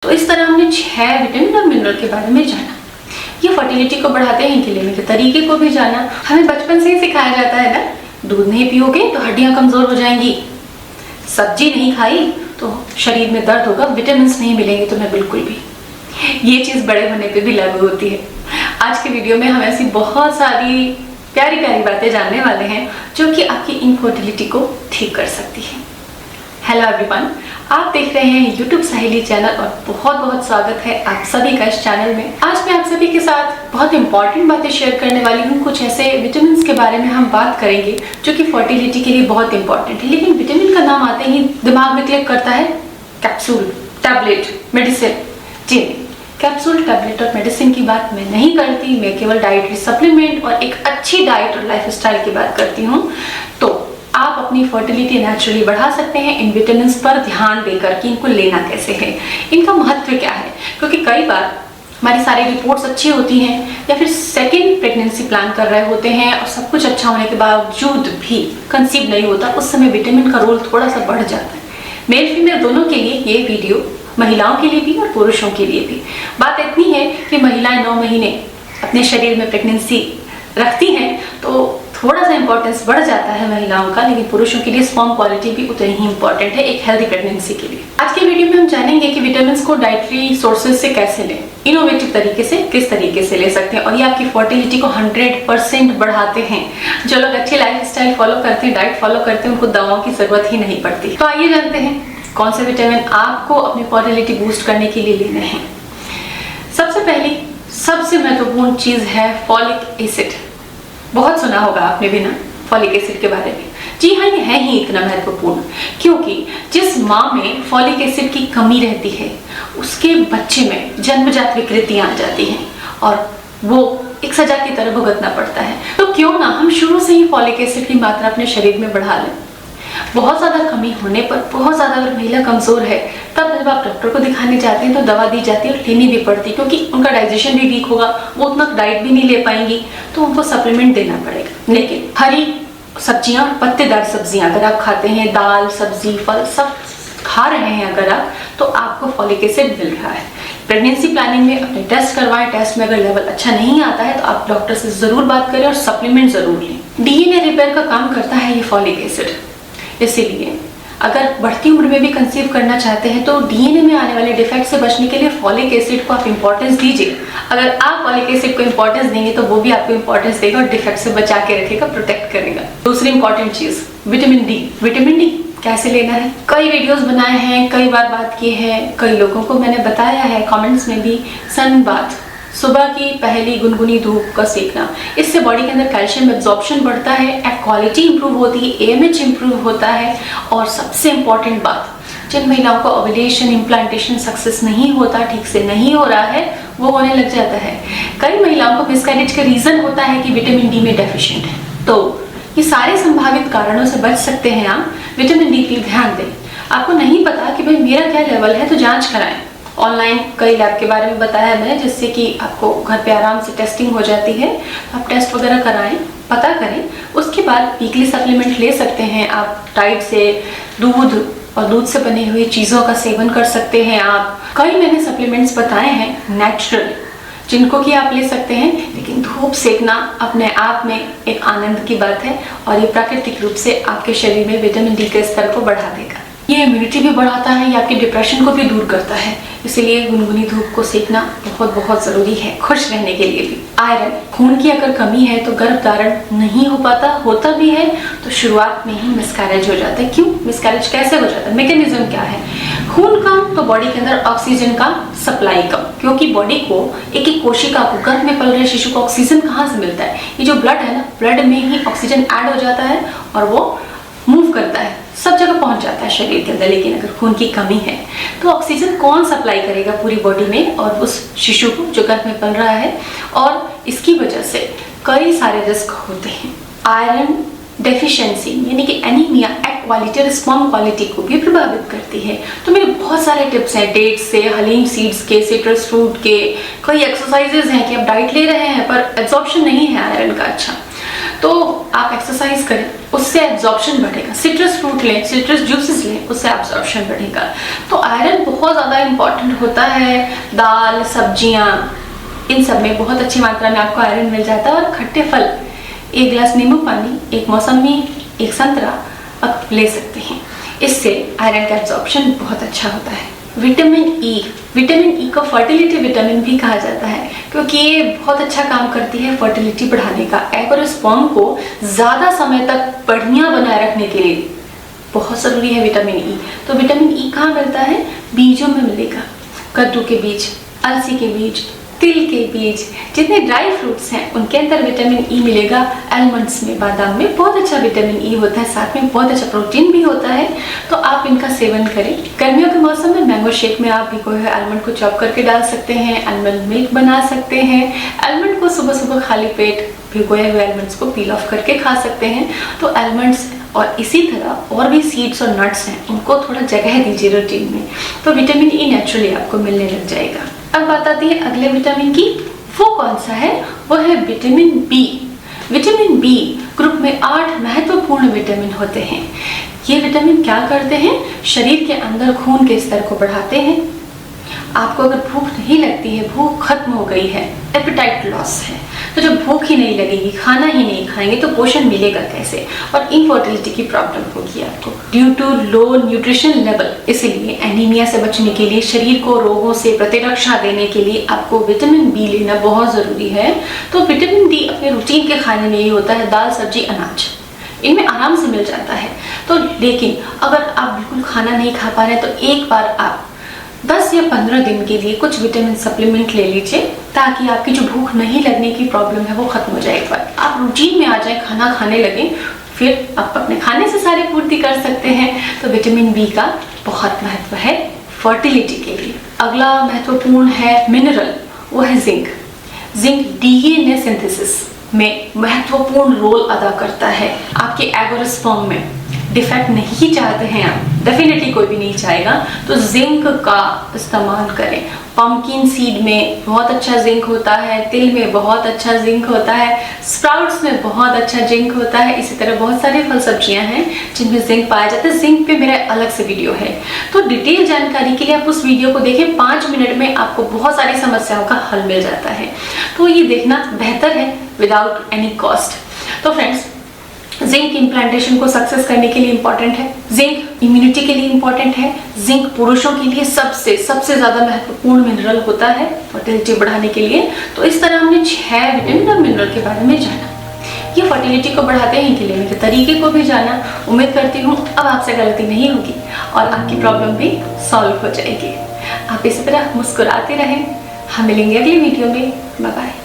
तो इस तरह हमने 6 विटामिन और मिनरल के बारे में जाना। ये फर्टिलिटी को बढ़ाते हैं, इनके लेने के तरीके को भी जाना। हमें बचपन से ही सिखाया जाता है ना, दूध नहीं पियोगे तो हड्डियां कमजोर हो जाएंगी, सब्जी नहीं खाई तो शरीर में दर्द होगा, विटामिन नहीं मिलेंगे तुम्हें बिल्कुल भी। ये चीज बड़े होने पे भी लागू होती है। आज के वीडियो में हम ऐसी बहुत सारी प्यारी प्यारी बातें जानने वाले हैं जो कि आपकी इनफर्टिलिटी को ठीक कर सकती है। हेलो एवरीवन, आप देख रहे हैं यूट्यूब साहेली चैनल और बहुत बहुत स्वागत है आप सभी का इस चैनल में। आज मैं आप सभी के साथ बहुत इंपॉर्टेंट बातें शेयर करने वाली हूँ। कुछ ऐसे विटामिन के बारे में हम बात करेंगे जो कि फर्टिलिटी के लिए बहुत इंपॉर्टेंट है। लेकिन विटामिन का नाम आते ही दिमाग में क्लिक करता है कैप्सूल, टैबलेट, मेडिसिन। जी, कैप्सूल, टैबलेट और मेडिसिन की बात मैं नहीं करती। मैं केवल डाइटरी सप्लीमेंट और एक अच्छी डाइट और लाइफस्टाइल की बात करती हूँ। तो आप अपनी फर्टिलिटी नेचुरली बढ़ा सकते हैं इन विटामिन पर ध्यान देकर कि इनको लेना कैसे है, इनका महत्व क्या है। क्योंकि कई बार हमारी सारी रिपोर्ट्स अच्छी होती हैं या फिर सेकेंड प्रेगनेंसी प्लान कर रहे होते हैं और सब कुछ अच्छा होने के बावजूद भी कंसीव नहीं होता, उस समय विटामिन का रोल थोड़ा सा बढ़ जाता है। मेल फीमेल दोनों के लिए ये वीडियो, महिलाओं के लिए भी और पुरुषों के लिए भी। बात इतनी है कि महिलाएं 9 महीने अपने शरीर में प्रेगनेंसी रखती हैं तो थोड़ा सा इंपॉर्टेंस बढ़ जाता है महिलाओं का, लेकिन पुरुषों के लिए स्पर्म क्वालिटी भी उतनी ही इंपॉर्टेंट है एक हेल्दी प्रेगनेंसी के लिए। आज के वीडियो में हम जानेंगे कि विटामिन को डाइटरी सोर्सेज से कैसे लें, इनोवेटिव तरीके से किस तरीके से ले सकते हैं और ये आपकी फर्टिलिटी को 100% बढ़ाते हैं। जो लोग अच्छी लाइफस्टाइल फॉलो करते हैं, डाइट फॉलो करते हैं, उनको दवाओं की जरूरत ही नहीं पड़ती। तो आइए जानते हैं कौन से विटामिन आपको अपनी फर्टिलिटी बूस्ट करने के लिए लेने हैं। सबसे पहली सबसे महत्वपूर्ण चीज है फॉलिक एसिड। बहुत सुना होगा आपने भी ना फॉलिक एसिड के बारे में। जी हाँ, ये है ही इतना महत्वपूर्ण क्योंकि जिस माँ में फॉलिक एसिड की कमी रहती है उसके बच्चे में जन्मजात विकृतियां आ जाती हैं और वो एक सजा की तरह भुगतना पड़ता है। तो क्यों ना हम शुरू से ही फॉलिक एसिड की मात्रा अपने शरीर में बढ़ा लें। बहुत ज्यादा कमी होने पर, बहुत ज्यादा अगर महिला कमजोर है, तब जब आप डॉक्टर को दिखाने जाते हैं तो दवा दी जाती है और लेनी भी पड़ती है क्योंकि उनका डाइजेशन भी वीक होगा, वो उतना डाइट भी नहीं ले पाएंगी, तो उनको सप्लीमेंट देना पड़ेगा। लेकिन हरी सब्जियां और पत्तेदार सब्जियां अगर आप खाते हैं, दाल, सब्जी, फल सब खा रहे हैं अगर आप, तो आपको फॉलिक एसिड मिल रहा है। प्रेगनेंसी प्लानिंग में अपने टेस्ट करवाएं। टेस्ट में अगर लेवल अच्छा नहीं आता है तो आप डॉक्टर से जरूर बात करें और सप्लीमेंट जरूर लें। डीएनए रिपेयर का काम करता है ये फॉलिक एसिड। इसीलिए अगर बढ़ती उम्र में भी कंसीव करना चाहते हैं तो डीएनए में आने वाले डिफेक्ट से बचने के लिए फॉलिक एसिड को आप इंपॉर्टेंस दीजिए। अगर आप फॉलिक एसिड को इंपॉर्टेंस देंगे तो वो भी आपको इंपॉर्टेंस देगा और डिफेक्ट से बचा के रखेगा, प्रोटेक्ट करेगा। दूसरी इंपॉर्टेंट चीज विटामिन डी। विटामिन डी कैसे लेना है, कई वीडियोस बनाए हैं, कई बार बात की है, कई लोगों को मैंने बताया है कमेंट्स में भी। सन बाथ, सुबह की पहली गुनगुनी धूप का सेकना, इससे बॉडी के अंदर कैल्शियम एब्जॉर्प्शन बढ़ता है, एक्ट क्वालिटी इंप्रूव होती है, एएमएच इंप्रूव होता है। और सबसे इंपॉर्टेंट बात, जिन महिलाओं को ओव्यूलेशन, इम्प्लांटेशन सक्सेस नहीं होता, ठीक से नहीं हो रहा है, वो होने लग जाता है। कई महिलाओं को मिसकैरेज का रीजन होता है कि विटामिन डी में डेफिशिएंट है। तो ये सारे संभावित कारणों से बच सकते हैं आप। विटामिन डी पर ध्यान दें। आपको नहीं पता कि भाई मेरा क्या लेवल है तो जांच कराएं। ऑनलाइन कई लैब के बारे में बताया मैंने, जिससे कि आपको घर पे आराम से टेस्टिंग हो जाती है। आप टेस्ट वगैरह कराएं, पता करें, उसके बाद वीकली सप्लीमेंट ले सकते हैं। आप डाइट से दूध और दूध से बनी हुई चीज़ों का सेवन कर सकते हैं। आप कई मैंने सप्लीमेंट्स बताए हैं नेचुरल, जिनको कि आप ले सकते हैं। लेकिन धूप सेकना अपने आप में एक आनंद की बात है और ये प्राकृतिक रूप से आपके शरीर में विटामिन डी के स्तर को बढ़ा देगा। ये इम्यूनिटी भी बढ़ाता है, ये आपके डिप्रेशन को भी दूर करता है। इसीलिए गुनगुनी धूप को सेकना बहुत बहुत जरूरी है खुश रहने के लिए भी। आयरन, खून की अगर कमी है तो गर्भधारण नहीं हो पाता, होता भी है तो शुरुआत में ही मिसकैरेज हो जाता है। क्यों मिसकैरेज कैसे हो जाता है, मैकेनिज्म क्या है? खून कम तो बॉडी के अंदर ऑक्सीजन का सप्लाई कम, क्योंकि बॉडी को एक एक कोशिका को, गर्भ में पल रहे शिशु को ऑक्सीजन कहाँ से मिलता है? ये जो ब्लड है ना, ब्लड में ही ऑक्सीजन ऐड हो जाता है और वो मूव करता है, सब जगह पहुंच जाता है शरीर के अंदर। लेकिन अगर खून की कमी है तो ऑक्सीजन कौन सप्लाई करेगा पूरी बॉडी में और उस शिशु को जो गर्भ में पल रहा है? और इसकी वजह से कई सारे रिस्क होते हैं। आयरन डेफिशिएंसी यानी कि एनीमिया एक्ट क्वालिटी और स्पर्म क्वालिटी को भी प्रभावित करती है। तो मेरे बहुत सारे टिप्स हैं, डेट्स से, हलीम सीड्स के, सिट्रस फ्रूट के, कई एक्सरसाइजेज हैं कि आप डाइट ले रहे हैं पर एब्जॉर्प्शन नहीं है आयरन का अच्छा, तो आप एक्सरसाइज करें, उससे एब्जॉर्प्शन बढ़ेगा। सिट्रस फ्रूट लें, सिट्रस जूसेस लें, उससे एब्जॉर्प्शन बढ़ेगा। तो आयरन बहुत ज़्यादा इम्पॉर्टेंट होता है। दाल, सब्जियाँ, इन सब में बहुत अच्छी मात्रा में आपको आयरन मिल जाता है। और खट्टे फल, 1 गिलास नींबू पानी, 1 मौसमी, 1 संतरा आप ले सकते हैं। इससे आयरन का एब्जॉर्प्शन बहुत अच्छा होता है। विटामिन ई को फर्टिलिटी विटामिन भी कहा जाता है, क्योंकि ये बहुत अच्छा काम करती है फर्टिलिटी बढ़ाने का। एग और स्पर्म को ज़्यादा समय तक बढ़िया बनाए रखने के लिए बहुत ज़रूरी है विटामिन ई। तो विटामिन ई कहाँ मिलता है? बीजों में मिलेगा। कद्दू के बीज, अलसी के बीज, तिल के बीज, जितने ड्राई फ्रूट्स हैं उनके अंदर विटामिन ई मिलेगा। आलमंड्स में, बादाम में बहुत अच्छा विटामिन ई होता है, साथ में बहुत अच्छा प्रोटीन भी होता है। तो आप इनका सेवन करें। गर्मियों के मौसम में मैंगो शेक में आप भिगोए हुए आलमंड को चॉप करके डाल सकते हैं, आलमंड मिल्क बना सकते हैं। आलमंड को सुबह सुबह खाली पेट भिगोए हुए आलमंड्स को पील ऑफ करके खा सकते हैं। तो आलमंड्स और इसी तरह और भी सीड्स और नट्स हैं, उनको थोड़ा जगह दीजिए रूटीन में, तो विटामिन ई नेचुरली आपको मिलने लग जाएगा। अब बात आती है अगले विटामिन की। वो कौन सा है? वो है vitamin B. Vitamin B group में 8 महत्वपूर्ण विटामिन होते हैं। ये विटामिन क्या करते हैं? शरीर के अंदर खून के स्तर को बढ़ाते हैं। आपको अगर भूख नहीं लगती है, भूख खत्म हो गई है, एपेटाइट लॉस है, तो जब भूख ही नहीं लगेगी, खाना ही नहीं खाएंगे, तो पोषण मिलेगा कैसे? और इनफर्टिलिटी की प्रॉब्लम होगी आपको due to low nutrition level. इसीलिए एनीमिया से बचने के लिए, शरीर को रोगों से प्रतिरक्षा देने के लिए आपको विटामिन बी लेना बहुत ज़रूरी है। तो विटामिन डी अपने रूटीन के खाने में ही होता है। दाल, सब्जी, अनाज, इनमें आराम से मिल जाता है। तो लेकिन अगर आप बिल्कुल खाना नहीं खा पा रहे हैं, तो एक बार आप 10 या 15 दिन के लिए कुछ विटामिन सप्लीमेंट ले लीजिए, ताकि आपकी जो भूख नहीं लगने की प्रॉब्लम है वो खत्म हो जाए। एक बार आप रूटीन में आ जाए, खाना खाने लगे, फिर आप अपने खाने से सारी पूर्ति कर सकते हैं। तो विटामिन बी का बहुत महत्व है फर्टिलिटी के लिए। अगला महत्वपूर्ण है मिनरल, वो है जिंक। जिंक डीएनए सिंथेसिस में महत्वपूर्ण रोल अदा करता है। आपके एग और स्पर्म में डिफेक्ट नहीं चाहते हैं आप, डेफिनेटली कोई भी नहीं चाहेगा, तो जिंक का इस्तेमाल करें। पंपकिन सीड में बहुत अच्छा जिंक होता है, तिल में बहुत अच्छा जिंक होता है, स्प्राउट्स में बहुत अच्छा जिंक होता है। इसी तरह बहुत सारी फल सब्जियां हैं जिनमें जिंक पाया जाता है। जिंक पे मेरा अलग से वीडियो है, तो डिटेल जानकारी के लिए आप उस वीडियो को देखें। 5 मिनट में आपको बहुत सारी समस्याओं का हल मिल जाता है, तो ये देखना बेहतर है विदाउट एनी कॉस्ट। तो फ्रेंड्स, जिंक इम्प्लांटेशन को सक्सेस करने के लिए इंपॉर्टेंट है, जिंक इम्यूनिटी के लिए इंपॉर्टेंट है, जिंक पुरुषों के लिए सबसे ज्यादा महत्वपूर्ण मिनरल होता है फर्टिलिटी बढ़ाने के लिए। तो इस तरह हमने 6 विटामिन और मिनरल के बारे में जाना, ये फर्टिलिटी को बढ़ाते हैं, इनके लेने के तरीके को भी जाना। उम्मीद करती हूँ अब आपसे गलती नहीं होगी और आपकी प्रॉब्लम भी सॉल्व हो जाएगी। आप इसी तरह मुस्कुराते रहें। हम मिलेंगे अगली वीडियो में। Bye bye.